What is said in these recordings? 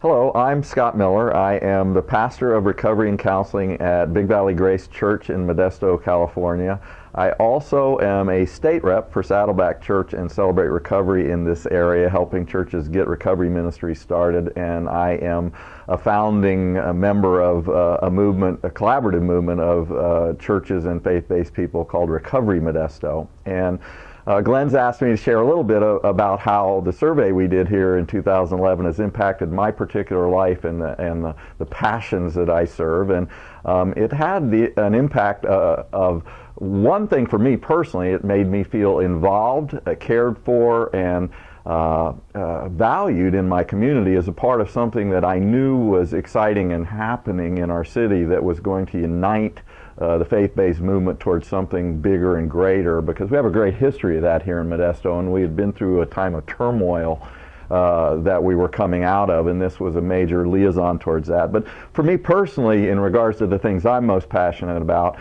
Hello, I'm Scott Miller. I am the pastor of Recovery and Counseling at Big Valley Grace Church in Modesto, California. I also am a state rep for Saddleback Church and Celebrate Recovery in this area, helping churches get recovery ministries started. And I am a founding member of a movement, a collaborative movement of churches and faith-based people called Recovery Modesto. And Glenn's asked me to share a little bit about how the survey we did here in 2011 has impacted my particular life and the passions that I serve. And it had an impact of one thing for me personally. It made me feel involved, cared for, and valued in my community as a part of something that I knew was exciting and happening in our city that was going to unite the faith-based movement towards something bigger and greater, because we have a great history of that here in Modesto, and we had been through a time of turmoil that we were coming out of, and this was a major liaison towards that. But for me personally, in regards to the things I'm most passionate about,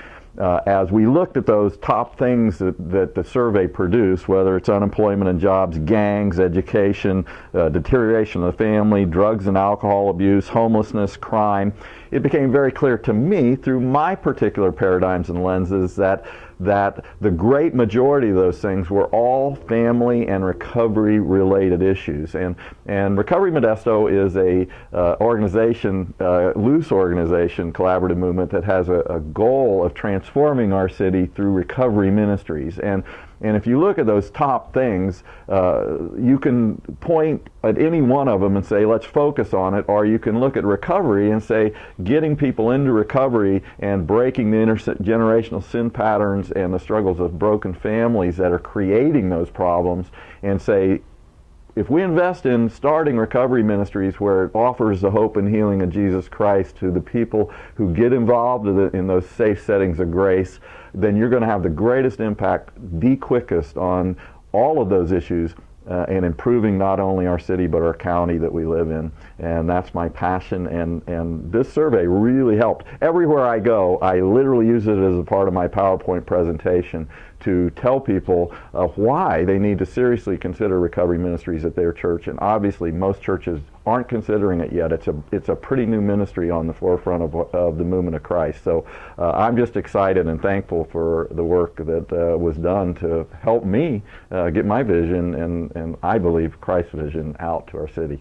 as we looked at those top things that the survey produced, whether it's unemployment and jobs, gangs, education, deterioration of the family, drugs and alcohol abuse, homelessness, crime, it became very clear to me through my particular paradigms and lenses that the great majority of those things were all family and recovery related issues. And Recovery Modesto is a organization, loose organization, collaborative movement that has a goal of transforming our city through recovery ministries. And if you look at those top things, you can point at any one of them and say, let's focus on it, or you can look at recovery and say, getting people into recovery and breaking the intergenerational sin patterns and the struggles of broken families that are creating those problems, and say, if we invest in starting recovery ministries where it offers the hope and healing of Jesus Christ to the people who get involved in those safe settings of grace, then you're going to have the greatest impact the quickest on all of those issues and improving not only our city but our county that we live in. And that's my passion, and this survey really helped. Everywhere I go, I literally use it as a part of my PowerPoint presentation to tell people why they need to seriously consider recovery ministries at their church. And obviously most churches aren't considering it yet. It's a pretty new ministry on the forefront of the movement of Christ. So I'm just excited and thankful for the work that was done to help me get my vision and I believe Christ's vision out to our city.